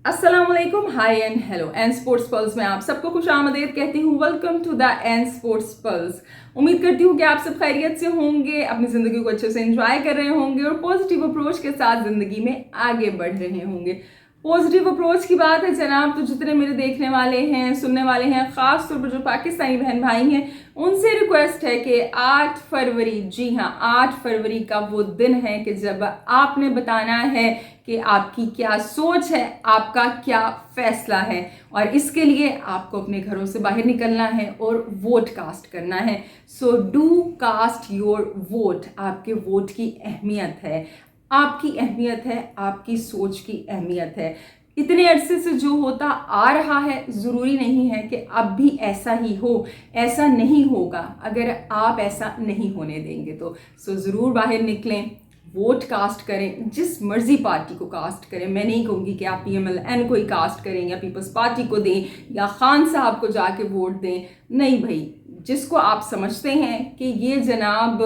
अस्सलामुअलैकुम, hi and hello. N sports pulse में आप सबको खुश आमदीद कहती हूँ। Welcome to the N sports pulse. उम्मीद करती हूँ कि आप सब खैरियत से होंगे, अपनी ज़िंदगी को अच्छे से एंजॉय कर रहे होंगे और पॉजिटिव अप्रोच के साथ ज़िंदगी में आगे बढ़ रहे होंगे। पॉजिटिव अप्रोच की बात है जनाब, तो जितने मेरे देखने वाले हैं, सुनने वाले हैं, ख़ास तौर पर जो पाकिस्तानी बहन भाई हैं, उनसे रिक्वेस्ट है कि 8 फरवरी, जी हाँ 8 फरवरी का वो दिन है कि जब आपने बताना है कि आपकी क्या सोच है, आपका क्या फैसला है, और इसके लिए आपको अपने घरों से बाहर निकलना है और वोट कास्ट करना है। So do cast your vote. आपके वोट की अहमियत है, आपकी अहमियत है, आपकी सोच की अहमियत है। इतने अरसे से जो होता आ रहा है, ज़रूरी नहीं है कि अब भी ऐसा ही हो, ऐसा नहीं होगा अगर आप ऐसा नहीं होने देंगे तो। सो ज़रूर बाहर निकलें, वोट कास्ट करें, जिस मर्जी पार्टी को कास्ट करें। मैं नहीं कहूँगी कि आप PMLN को ही कास्ट करें या पीपल्स पार्टी को दें या खान साहब को जाके वोट दें। नहीं भाई, जिसको आप समझते हैं कि ये जनाब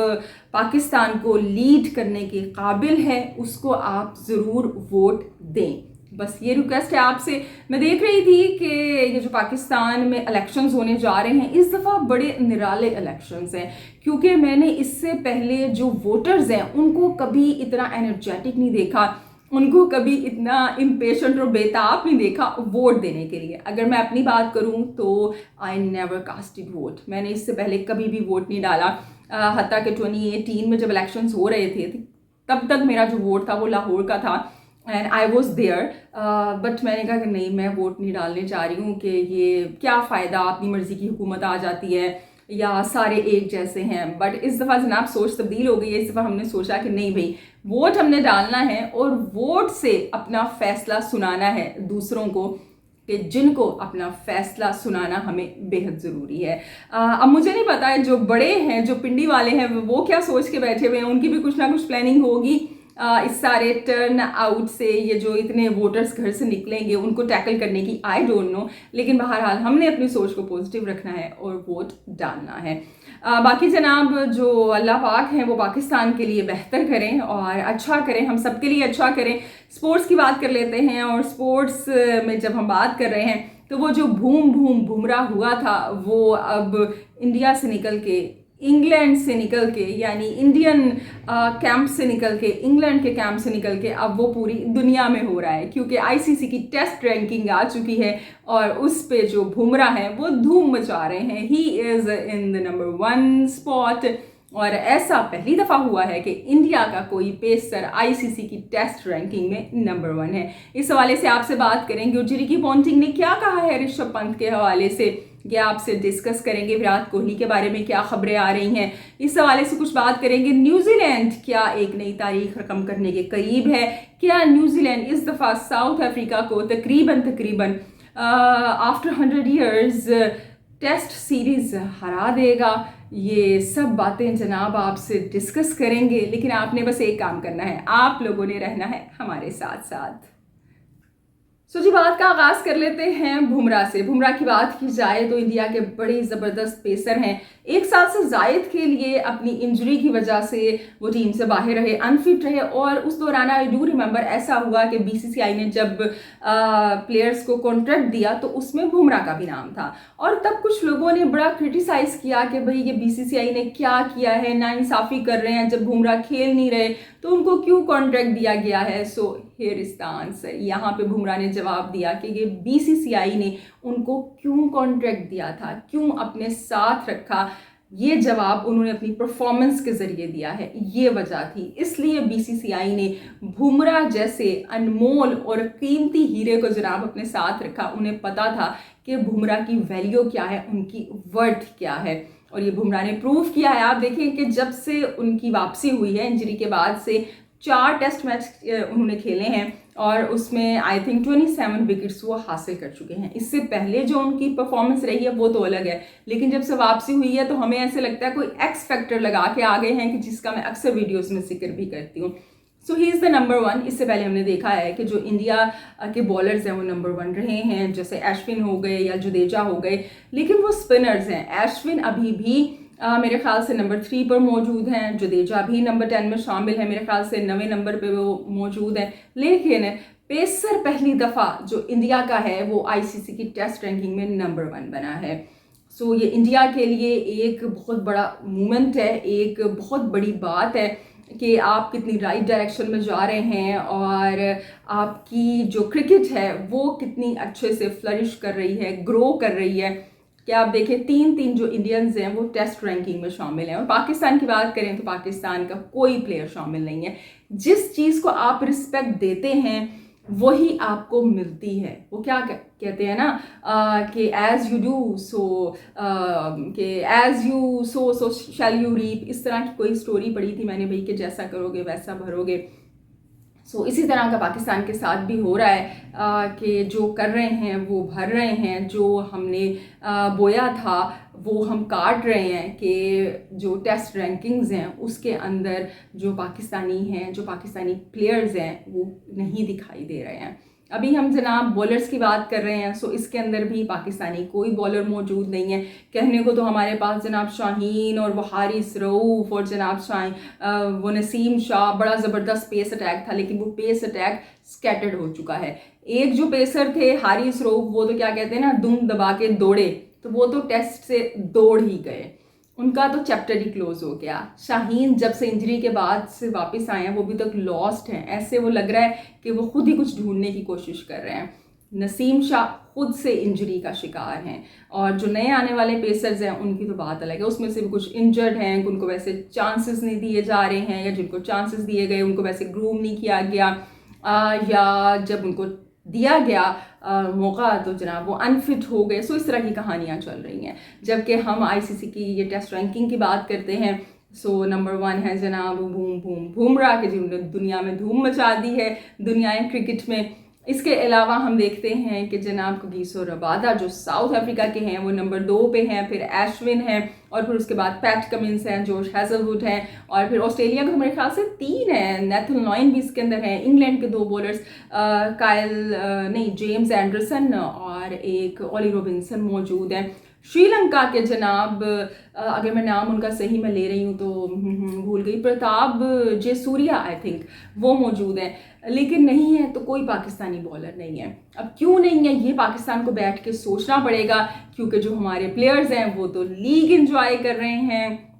पाकिस्तान को लीड करने के काबिल है, उसको आप ज़रूर वोट दें। बस ये रिक्वेस्ट है आपसे। मैं देख रही थी कि ये जो पाकिस्तान में इलेक्शंस होने जा रहे हैं, इस दफ़ा बड़े निराले इलेक्शंस हैं, क्योंकि मैंने इससे पहले जो वोटर्स हैं उनको कभी इतना एनर्जेटिक नहीं देखा, उनको कभी इतना इम्पेशेंट और बेताब नहीं देखा वोट देने के लिए। अगर मैं अपनी बात करूं तो आई नेवर कास्टेड वोट। मैंने इससे पहले कभी भी वोट नहीं डाला। हत्ता कि 2018 में जब इलेक्शंस हो रहे थे तब तक मेरा जो वोट था वो लाहौर का था and I was there. But मैंने कहा कि नहीं, मैं वोट नहीं डालने चाह रही हूँ कि ये क्या फ़ायदा, अपनी मर्ज़ी की हुकूमत आ जाती है या सारे एक जैसे हैं। बट इस दफ़ा जनाब सोच तब्दील हो गई है। इस दफ़ा हमने सोचा कि नहीं भाई, वोट हमने डालना है और वोट से अपना फ़ैसला सुनाना है दूसरों को, कि जिनको अपना फ़ैसला सुनाना हमें बेहद ज़रूरी है। अब मुझे नहीं पता है जो बड़े हैं, जो पिंडी वाले हैं, वो क्या सोच के बैठे हुए हैं। उनकी भी कुछ ना कुछ प्लानिंग होगी इस सारे टर्न आउट से। ये जो इतने वोटर्स घर से निकलेंगे उनको टैकल करने की, आई डोंट नो। लेकिन बहरहाल हमने अपनी सोच को पॉजिटिव रखना है और वोट डालना है। बाकी जनाब जो अल्लाह पाक हैं वो पाकिस्तान के लिए बेहतर करें और अच्छा करें, हम सबके लिए अच्छा करें। स्पोर्ट्स की बात कर लेते हैं, और स्पोर्ट्स में जब हम बात कर रहे हैं तो वो जो बुमराह हुआ था, वो अब इंडिया से निकल के, इंग्लैंड से निकल के, यानी इंडियन कैंप से निकल के, इंग्लैंड के कैंप से निकल के अब वो पूरी दुनिया में हो रहा है, क्योंकि ICC की टेस्ट रैंकिंग आ चुकी है और उस पे जो बुमराह हैं वो धूम मचा रहे हैं। He is in the number 1 spot, और ऐसा पहली दफ़ा हुआ है कि इंडिया का कोई पेसर ICC की टेस्ट रैंकिंग में नंबर 1 है। इस हवाले से आपसे बात करेंगे। और रिकी पॉन्टिंग ने क्या कहा है ऋषभ पंत के हवाले से, ये आपसे डिस्कस करेंगे। विराट कोहली के बारे में क्या खबरें आ रही हैं, इस हवाले से कुछ बात करेंगे। न्यूजीलैंड क्या एक नई तारीख रकम करने के करीब है? क्या न्यूजीलैंड इस दफ़ा साउथ अफ्रीका को तकरीबन आफ्टर 100 ईयर्स टेस्ट सीरीज हरा देगा? ये सब बातें जनाब आपसे डिस्कस करेंगे, लेकिन आपने बस एक काम करना है, आप लोगों ने रहना है हमारे साथ साथ। जी, बात का आगाज़ कर लेते हैं बुमराह से। बुमराह की बात की जाए तो इंडिया के बड़े ज़बरदस्त पेसर हैं। 1 साल से ज़ायद के लिए अपनी इंजरी की वजह से वो टीम से बाहर रहे, अनफिट रहे, और उस दौरान आई डू रिमेंबर ऐसा हुआ कि BCCI ने जब प्लेयर्स को कॉन्ट्रैक्ट दिया तो उसमें बुमराह का भी नाम था, और तब कुछ लोगों ने बड़ा क्रिटिसाइज़ किया कि भाई ये BCCI ने क्या किया है, नाइंसाफ़ी कर रहे हैं, जब बुमराह खेल नहीं रहे तो उनको क्यों कॉन्ट्रैक्ट दिया गया है। So here is the answer. यहाँ पे बुमराह ने जवाब दिया कि ये BCCI ने उनको क्यों कॉन्ट्रैक्ट दिया था, क्यों अपने साथ रखा। ये जवाब उन्होंने अपनी परफॉर्मेंस के ज़रिए दिया है, ये वजह थी। इसलिए BCCI ने बुमराह जैसे अनमोल और कीमती हीरे को जनाब अपने साथ रखा। उन्हें पता था कि बुमराह की वैल्यू क्या है, उनकी वर्थ क्या है, और ये बुमराह ने प्रूव किया है। आप देखें कि जब से उनकी वापसी हुई है इंजरी के बाद से, 4 टेस्ट मैच उन्होंने खेले हैं और उसमें आई थिंक 27 विकेट्स वो हासिल कर चुके हैं। इससे पहले जो उनकी परफॉर्मेंस रही है वो तो अलग है, लेकिन जब से वापसी हुई है तो हमें ऐसे लगता है कोई एक्स फैक्टर लगा के आ गए हैं, कि जिसका मैं अक्सर वीडियोस में जिक्र भी करती हूँ। सो ही इज़ द नंबर 1। इससे पहले हमने देखा है कि जो इंडिया के बॉलर्स हैं वो नंबर 1 रहे हैं, जैसे अश्विन हो गए या जडेजा हो गए, लेकिन वो स्पिनर्स हैं। अश्विन अभी भी मेरे ख्याल से नंबर 3 पर मौजूद हैं, जडेजा भी नंबर 10 में शामिल है, मेरे ख्याल से 9वें नंबर पे वो मौजूद है। लेकिन पेसर पहली दफ़ा जो इंडिया का है वो आईसीसी की टेस्ट रैंकिंग में नंबर 1 बना है। सो ये इंडिया के लिए एक बहुत बड़ा मूवमेंट है, एक बहुत बड़ी बात है कि आप कितनी राइट डायरेक्शन में जा रहे हैं और आपकी जो क्रिकेट है वो कितनी अच्छे से फ्लरिश कर रही है, ग्रो कर रही है। कि आप देखें 3 जो इंडियंस हैं वो टेस्ट रैंकिंग में शामिल हैं, और पाकिस्तान की बात करें तो पाकिस्तान का कोई प्लेयर शामिल नहीं है। जिस चीज़ को आप रिस्पेक्ट देते हैं वही आपको मिलती है। वो क्या कहते हैं ना कि एज यू डू सो कि as you sow shall you reap, इस तरह की कोई स्टोरी पढ़ी थी मैंने भाई कि जैसा करोगे वैसा भरोगे। सो इसी तरह का पाकिस्तान के साथ भी हो रहा है कि जो कर रहे हैं वो भर रहे हैं, जो हमने बोया था वो हम काट रहे हैं। कि जो टेस्ट रैंकिंग्स हैं उसके अंदर जो पाकिस्तानी हैं, जो पाकिस्तानी प्लेयर्स हैं वो नहीं दिखाई दे रहे हैं। अभी हम जनाब बॉलर्स की बात कर रहे हैं, सो इसके अंदर भी पाकिस्तानी कोई बॉलर मौजूद नहीं है। कहने को तो हमारे पास जनाब शाहीन और वो हारिस रऊफ़ और जनाब वो नसीम शाह, बड़ा ज़बरदस्त पेस अटैक था, लेकिन वो पेस अटैक स्कैटर्ड हो चुका है। एक जो पेसर थे हारिस रऊफ़, वो तो क्या कहते हैं ना, दुम दबा के दौड़े, तो वो तो टेस्ट से दौड़ ही गए, उनका तो चैप्टर ही क्लोज हो गया। शाहीन जब से इंजरी के बाद से वापस आए हैं वो भी तक लॉस्ट हैं, ऐसे वो लग रहा है कि वो खुद ही कुछ ढूंढने की कोशिश कर रहे हैं। नसीम शाह खुद से इंजरी का शिकार हैं, और जो नए आने वाले पेसर्स हैं उनकी तो बात अलग है। उसमें से भी कुछ इंजर्ड हैं, उनको वैसे चांसेस नहीं दिए जा रहे हैं, या जिनको चांसेस दिए गए उनको वैसे ग्रूम नहीं किया गया, या जब उनको दिया गया मौका तो जनाब वो अनफिट हो गए। सो इस तरह की कहानियाँ चल रही हैं। जबकि हम आईसीसी की ये टेस्ट रैंकिंग की बात करते हैं, सो नंबर 1 है जनाब बुमराह के, जिन्होंने दुनिया में धूम मचा दी है दुनिया क्रिकेट में। इसके अलावा हम देखते हैं कि जनाब कगिसो रबादा जो साउथ अफ्रीका के हैं वो नंबर 2 पे हैं, फिर एशविन है, और फिर उसके बाद पैट कमिंस हैं, जोश हैजलवुड हैं, और फिर ऑस्ट्रेलिया के मेरे ख्याल से 3 हैं, नेथन लॉयन भी इसके अंदर हैं। इंग्लैंड के 2 बॉलर्स जेम्स एंडरसन और एक ऑली रॉबिन्सन मौजूद हैं। श्रीलंका के जनाब अगर मैं नाम उनका सही मैं ले रही हूँ तो भूल गई, प्रताप जयसूर्या आई थिंक, वो मौजूद हैं। लेकिन नहीं है तो कोई पाकिस्तानी बॉलर नहीं है। अब क्यों नहीं है ये पाकिस्तान को बैठ के सोचना पड़ेगा, क्योंकि जो हमारे प्लेयर्स हैं वो तो लीग एंजॉय कर रहे हैं।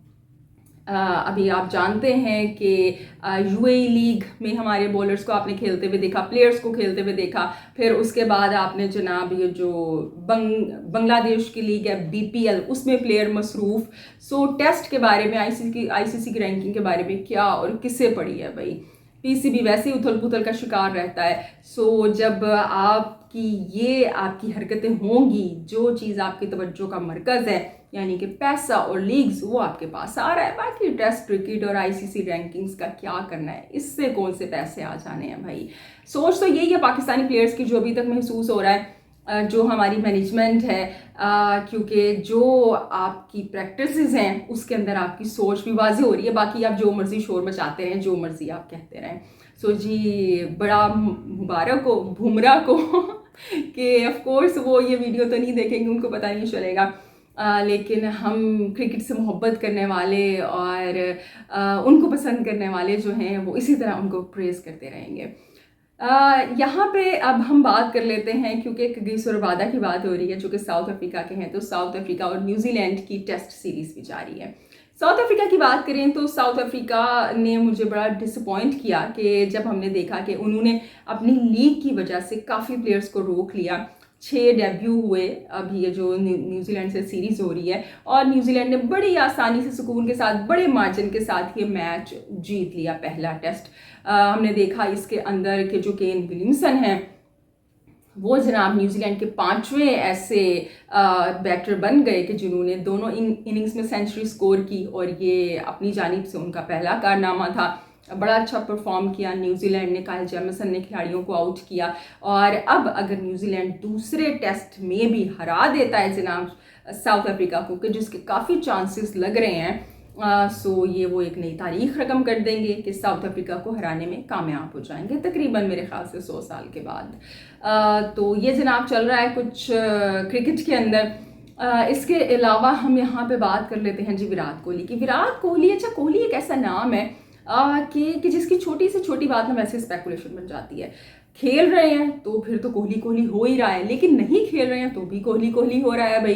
अभी आप जानते हैं कि यूएई लीग में हमारे बॉलर्स को आपने खेलते हुए देखा, प्लेयर्स को खेलते हुए देखा। फिर उसके बाद आपने जनाब ये जो बांग्लादेश की लीग है बीपीएल, उसमें प्लेयर मसरूफ़। सो टेस्ट के बारे में आईसीसी की रैंकिंग के बारे में क्या और किससे पड़ी है भाई, पीसीबी वैसे ही उथल पुथल का शिकार रहता है। सो जब आपकी हरकतें होंगी, जो चीज़ आपकी तवज्जो का मरकज़ है यानी कि पैसा और लीग्स, वो आपके पास आ रहा है। बाकी टेस्ट क्रिकेट और आईसीसी रैंकिंग्स का क्या करना है, इससे कौन से पैसे आ जाने हैं भाई। सोच तो यही है पाकिस्तानी प्लेयर्स की, जो अभी तक महसूस हो रहा है जो हमारी मैनेजमेंट है, क्योंकि जो आपकी प्रैक्टिसेस हैं उसके अंदर आपकी सोच भी वाज़ेह हो रही है। बाकी आप जो मर्ज़ी शोर मचाते रहें, जो मर्ज़ी आप कहते रहें। सो जी बड़ा मुबारक हो बुमराह को कि ऑफ कोर्स वो ये वीडियो तो नहीं देखेंगे, उनको पता नहीं चलेगा, लेकिन हम क्रिकेट से मोहब्बत करने वाले और उनको पसंद करने वाले जो हैं वो इसी तरह उनको प्रेज़ करते रहेंगे। यहाँ पे अब हम बात कर लेते हैं, क्योंकि कगिसो रबादा की बात हो रही है जो कि साउथ अफ्रीका के हैं, तो साउथ अफ्रीका और न्यूजीलैंड की टेस्ट सीरीज़ भी जारी है। साउथ अफ्रीका की बात करें तो साउथ अफ्रीका ने मुझे बड़ा डिसअपॉइंट किया कि जब हमने देखा कि उन्होंने अपनी लीग की वजह से काफ़ी प्लेयर्स को रोक लिया। 6 डेब्यू हुए अभी ये जो न्यूजीलैंड से सीरीज़ हो रही है, और न्यूजीलैंड ने बड़ी आसानी से सुकून के साथ बड़े मार्जिन के साथ ये मैच जीत लिया पहला टेस्ट। हमने देखा इसके अंदर के जो केन विलियमसन हैं वो जनाब न्यूजीलैंड के 5वें ऐसे बैटर बन गए कि जिन्होंने दोनों इनिंग्स में सेंचुरी स्कोर की, और ये अपनी जानिब से उनका पहला कारनामा था। बड़ा अच्छा परफॉर्म किया न्यूजीलैंड ने, काइल जेमिसन ने खिलाड़ियों को आउट किया, और अब अगर न्यूजीलैंड दूसरे टेस्ट में भी हरा देता है जनाब साउथ अफ्रीका को, कि जिसके काफ़ी चांसेस लग रहे हैं, सो ये वो एक नई तारीख रकम कर देंगे कि साउथ अफ्रीका को हराने में कामयाब हो जाएंगे, तकरीबन मेरे ख्याल से 100 साल के बाद। तो ये जनाब चल रहा है कुछ क्रिकेट के अंदर। इसके अलावा हम यहाँ पे बात कर लेते हैं जी विराट कोहली की। विराट कोहली, अच्छा कोहली एक ऐसा नाम है कि जिसकी छोटी से छोटी बात में वैसे स्पेकुलेशन बन जाती है। खेल रहे हैं तो फिर तो कोहली कोहली हो ही रहा है, लेकिन नहीं खेल रहे हैं तो भी कोहली कोहली हो रहा है भाई,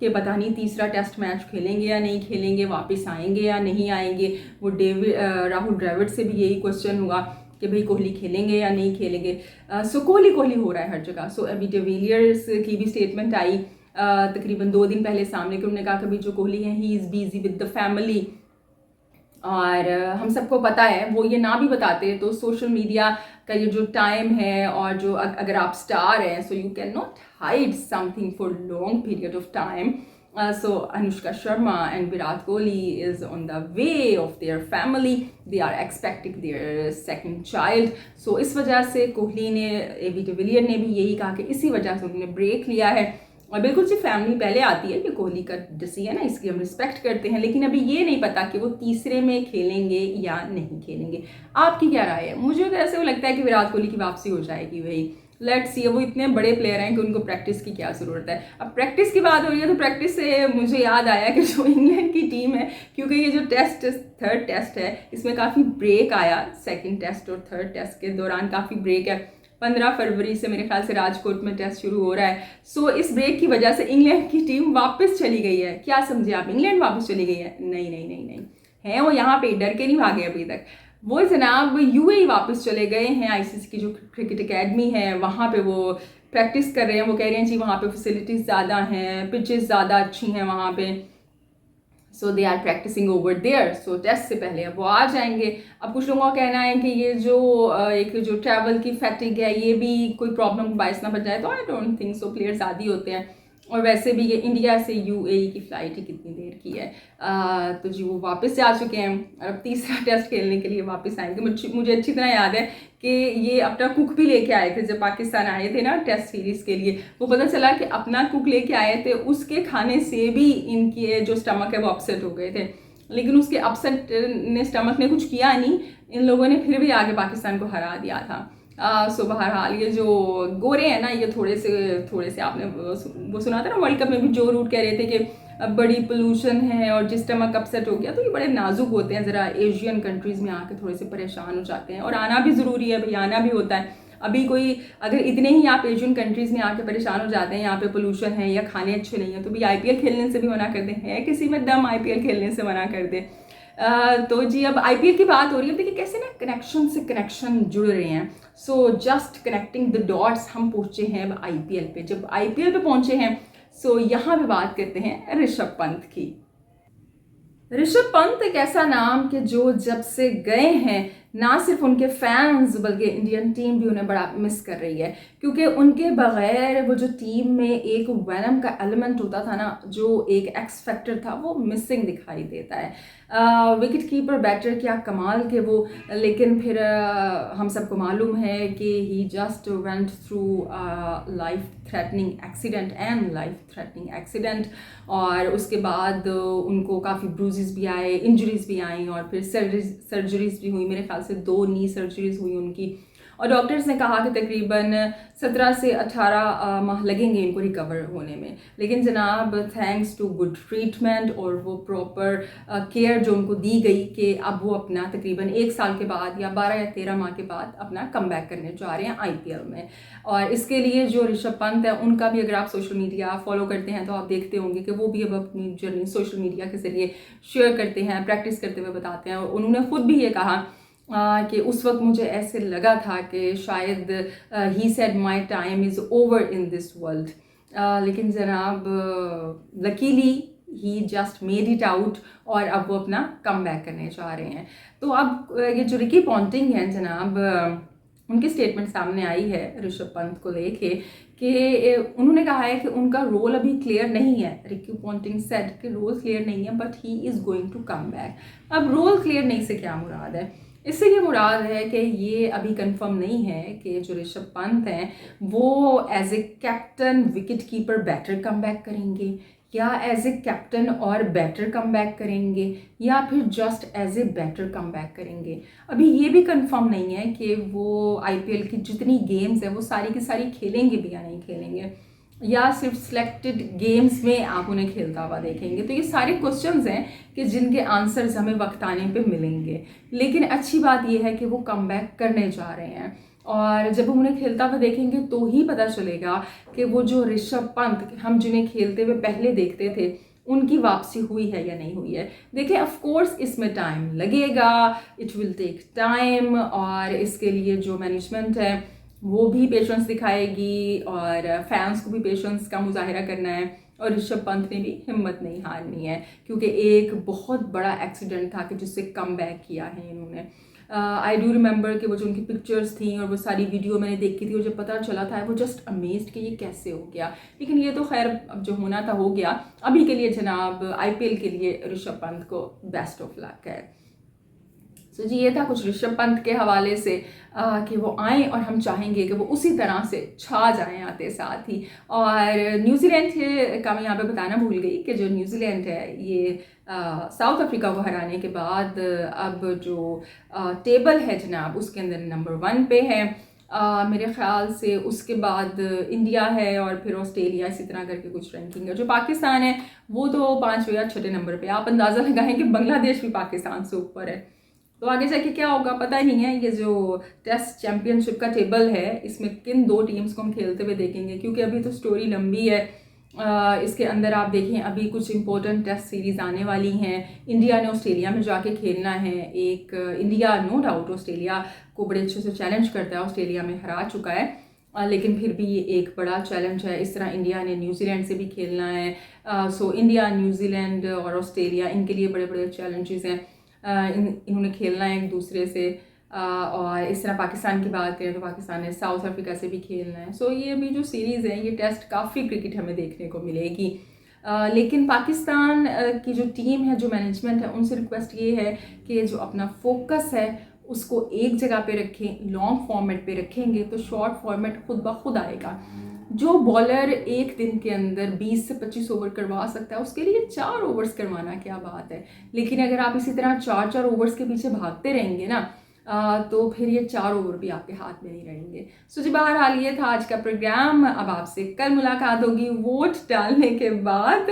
कि पता नहीं तीसरा टेस्ट मैच खेलेंगे या नहीं खेलेंगे, वापस आएंगे या नहीं आएंगे। वो राहुल द्रविड़ से भी यही क्वेश्चन हुआ कि भाई कोहली खेलेंगे या नहीं खेलेंगे। सो कोहली कोहली हो रहा है हर जगह। सो अभी डिविलियर्स की भी स्टेटमेंट आई तकरीबन 2 दिन पहले सामने, कि उन्होंने कहा कि भाई जो कोहली है he is busy with the family. और हम सबको पता है, वो ये ना भी बताते तो सोशल मीडिया का ये जो टाइम है, और जो अगर आप स्टार हैं, so you can not hide something for long period of time. So Anushka Sharma and Virat Kohli is on the way of their family. They are expecting their second child. So इस वजह से कोहली ने, AB de Villiers ने भी यही कहा कि इसी वजह से उन्होंने ब्रेक लिया है। और बिल्कुल सी फैमिली पहले आती है कि कोहली का डिसीजन है, इसकी हम रिस्पेक्ट करते हैं, लेकिन अभी ये नहीं पता कि वो तीसरे में खेलेंगे या नहीं खेलेंगे। आपकी क्या राय है? मुझे तो ऐसे लगता है कि विराट कोहली की वापसी हो जाएगी भाई। लेट्स सी, वो इतने बड़े प्लेयर हैं कि उनको प्रैक्टिस की क्या ज़रूरत है। अब प्रैक्टिस की बात हो रही है तो प्रैक्टिस से मुझे याद आया कि जो इंग्लैंड की टीम है, क्योंकि ये जो थर्ड टेस्ट है, इसमें काफ़ी ब्रेक आया, सेकंड टेस्ट और थर्ड टेस्ट के दौरान काफ़ी ब्रेक है। 15 फरवरी से मेरे ख्याल से राजकोट में टेस्ट शुरू हो रहा है। सो इस ब्रेक की वजह से इंग्लैंड की टीम वापस चली गई है। क्या समझे आप? इंग्लैंड वापस चली गई है? नहीं नहीं नहीं नहीं, है वो यहाँ पे, डर के नहीं भागे अभी तक। वो जनाब यूएई वापस चले गए हैं। आईसीसी की जो क्रिकेट एकेडमी है वहाँ पे वो प्रैक्टिस कर रहे हैं। वो कह रहे हैं जी वहाँ पे फैसिलिटीज़ ज़्यादा हैं, पिचेस ज़्यादा अच्छी हैं वहाँ पे। So they are practicing over there. So test से पहले अब वो आ जाएंगे। अब कुछ लोगों का कहना है कि ये जो एक जो ट्रैवल की फैटिग है, ये भी कोई प्रॉब्लम बायस ना बन जाए, तो I don't think so. Players आदि होते हैं, और वैसे भी ये इंडिया से यूएई की फ़्लाइट ही कितनी देर की है। तो जी वो वापस से आ चुके हैं, और अब तीसरा टेस्ट खेलने के लिए वापस आएंगे। मुझे अच्छी तरह याद है कि ये अपना कुक भी लेके आए थे जब पाकिस्तान आए थे ना टेस्ट सीरीज़ के लिए। वो पता चला कि अपना कुक लेके आए थे, उसके खाने से भी इनके जो स्टमक है वो अपसेट हो गए थे, लेकिन उसके अपसेट ने स्टमक ने कुछ किया नहीं, इन लोगों ने फिर भी आगे पाकिस्तान को हरा दिया था। सो बहरहाल ये जो गोरे हैं ना, ये थोड़े से आपने वो सुना था ना, वर्ल्ड कप में भी जो रूट कह रहे थे कि बड़ी पोल्यूशन है और जिस स्टमक अपसेट हो गया, तो ये बड़े नाजुक होते हैं, ज़रा एशियन कंट्रीज़ में आके थोड़े से परेशान हो जाते हैं। और आना भी ज़रूरी है भाई, आना भी होता है। अभी कोई अगर इतने ही आप एशियन कंट्रीज़ में आके परेशान हो जाते हैं, यहाँ पे पोल्यूशन है या खाने अच्छे नहीं है, तो भी आईपीएल खेलने से भी मना कर दें, है किसी में दम आईपीएल खेलने से मना कर दे। तो जी अब आईपीएल की बात हो रही है। देखिए कैसे ना कनेक्शन से कनेक्शन जुड़ रहे हैं। So just connecting the dots, हम पहुंचे हैं अब आईपीएल पे। जब आईपीएल पे पहुंचे हैं, सो यहाँ पे बात करते हैं ऋषभ पंत की। ऋषभ पंत एक ऐसा नाम कि जो जब से गए हैं, ना सिर्फ उनके फैंस बल्कि इंडियन टीम भी उन्हें बड़ा मिस कर रही है, क्योंकि उनके बगैर वो जो टीम में एक वेनम का एलिमेंट होता था ना, जो एक एक्स फैक्टर था, वो मिसिंग दिखाई देता है। विकेट कीपर बैटर क्या कमाल के वो, लेकिन फिर हम सबको मालूम है कि he just went through life threatening accident और उसके बाद उनको काफ़ी ब्रूजेस भी आए, इंजरीज भी आई, और फिर सर्जरीज भी हुई। मेरे ख्याल से 2 नी सर्जरीज हुई उनकी, और डॉक्टर्स ने कहा कि तकरीबन 17 से 18 माह लगेंगे इनको रिकवर होने में। लेकिन जनाब थैंक्स टू गुड ट्रीटमेंट और वो प्रॉपर केयर जो उनको दी गई, कि अब वो अपना तकरीबन 1 साल के बाद या 12 या 13 माह के बाद अपना कम बैक करने जा रहे हैं आईपीएल में। और इसके लिए जो ऋषभ पंत है, उनका भी अगर आप सोशल मीडिया फॉलो करते हैं तो आप देखते होंगे कि वो भी अब अपनी जर्नी सोशल मीडिया के ज़रिए शेयर करते हैं, प्रैक्टिस करते हुए बताते हैं। और उन्होंने खुद भी ये कहा कि उस वक्त मुझे ऐसे लगा था कि शायद he said my time is over in this world, लेकिन जनाब luckily he just made it out, और अब वो अपना कम बैक करने जा रहे हैं। तो अब ये जो रिकी पॉन्टिंग है जनाब, उनकी स्टेटमेंट सामने आई है ऋषभ पंत को लेके, कि उन्होंने कहा है कि उनका रोल अभी क्लियर नहीं है। रिकी पॉन्टिंग सेड कि रोल क्लियर नहीं है, but he is going to come back. अब रोल क्लियर नहीं से क्या मुराद है? इससे ये मुराद है कि ये अभी कंफर्म नहीं है कि जो ऋषभ पंत हैं वो as a captain wicket keeper batter come back करेंगे, या एज ए कैप्टन और बैटर कम बैक करेंगे, या फिर just as a batter come back करेंगे। अभी ये भी कंफर्म नहीं है कि वो आईपीएल की जितनी गेम्स है वो सारी की सारी खेलेंगे भी या नहीं खेलेंगे, या सिर्फ सिलेक्टेड गेम्स में आप उन्हें खेलता हुआ देखेंगे। तो ये सारे क्वेश्चंस हैं कि जिनके आंसर्स हमें वक्त आने पे मिलेंगे। लेकिन अच्छी बात ये है कि वो कम बैक करने जा रहे हैं, और जब हम उन्हें खेलता हुआ देखेंगे तो ही पता चलेगा कि वो जो ऋषभ पंत हम जिन्हें खेलते हुए पहले देखते थे उनकी वापसी हुई है या नहीं हुई है। देखिए ऑफ कोर्स इसमें टाइम लगेगा, इट विल टेक टाइम, और इसके लिए जो मैनेजमेंट है वो भी पेशेंस दिखाएगी और फैंस को भी पेशेंस का मुजाहिरा करना है, और ऋषभ पंत ने भी हिम्मत नहीं हारनी है क्योंकि एक बहुत बड़ा एक्सीडेंट था कि जिससे कम बैक किया है इन्होंने। आई डू रिमेंबर कि वो जो उनकी पिक्चर्स थी और वो सारी वीडियो मैंने देखी थी और जब पता चला था वो जस्ट अमेज्ड कि ये कैसे हो गया। लेकिन ये तो खैर अब जो होना था हो गया। अभी के लिए जनाब आईपीएल के लिए ऋषभ पंत को बेस्ट ऑफ लक है। तो जी ये था कुछ ऋषभ पंत के हवाले से कि वो आए और हम चाहेंगे कि वो उसी तरह से छा जाएं आते साथ ही। और न्यूजीलैंड का मैं यहाँ पे बताना भूल गई कि जो न्यूजीलैंड है ये साउथ अफ्रीका को हराने के बाद अब जो टेबल है जनाब उसके अंदर नंबर 1 पे है। मेरे ख्याल से उसके बाद इंडिया है और फिर ऑस्ट्रेलिया, इसी तरह करके कुछ रैंकिंग है। जो पाकिस्तान है वो तो 5वें या 6ठे नंबर पे। आप अंदाज़ा लगाएं कि बांग्लादेश भी पाकिस्तान से ऊपर है। तो आगे जाके क्या होगा पता नहीं है। ये जो टेस्ट चैंपियनशिप का टेबल है इसमें किन 2 टीम्स को हम खेलते हुए देखेंगे, क्योंकि अभी तो स्टोरी लंबी है। इसके अंदर आप देखें अभी कुछ इंपॉर्टेंट टेस्ट सीरीज़ आने वाली हैं। इंडिया ने ऑस्ट्रेलिया में जाके खेलना है। एक इंडिया नो डाउट ऑस्ट्रेलिया को बड़े अच्छे से चैलेंज करता है, ऑस्ट्रेलिया में हरा चुका है, लेकिन फिर भी ये एक बड़ा चैलेंज है। इस तरह इंडिया ने न्यूजीलैंड से भी खेलना है। सो इंडिया, न्यूजीलैंड और ऑस्ट्रेलिया इनके लिए बड़े बड़े चैलेंजेस हैं। इन्होंने खेलना है एक दूसरे से। और इस तरह पाकिस्तान की बात करें तो पाकिस्तान ने साउथ अफ्रीका से भी खेलना है। सो ये भी जो सीरीज़ है ये टेस्ट काफ़ी क्रिकेट हमें देखने को मिलेगी। लेकिन पाकिस्तान की जो टीम है, जो मैनेजमेंट है, उनसे रिक्वेस्ट ये है कि जो अपना फोकस है उसको एक जगह पे रखें। लॉन्ग फॉर्मेट पे रखेंगे तो शॉर्ट फॉर्मेट खुद ब खुद आएगा। जो बॉलर एक दिन के अंदर 20 से 25 ओवर करवा सकता है उसके लिए 4 ओवर्स करवाना क्या बात है। लेकिन अगर आप इसी तरह 4-4 ओवर्स के पीछे भागते रहेंगे ना तो फिर ये 4 ओवर भी आपके हाथ में नहीं रहेंगे। सो जी बहरहाल ये था आज का प्रोग्राम। अब आपसे कल मुलाकात होगी वोट डालने के बाद।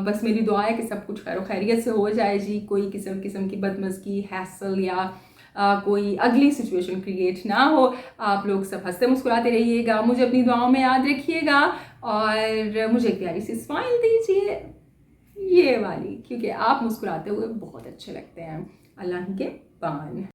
बस मेरी दुआ है कि सब कुछ खैर खैरियत से हो जाए जी। कोई किस्म की बदमज़गी, हैसल या कोई अगली सिचुएशन क्रिएट ना हो। आप लोग सब हंसते मुस्कुराते रहिएगा, मुझे अपनी दुआओं में याद रखिएगा और मुझे एक प्यारी सी स्माइल दीजिए, ये वाली, क्योंकि आप मुस्कुराते हुए बहुत अच्छे लगते हैं। अल्लाह के पान।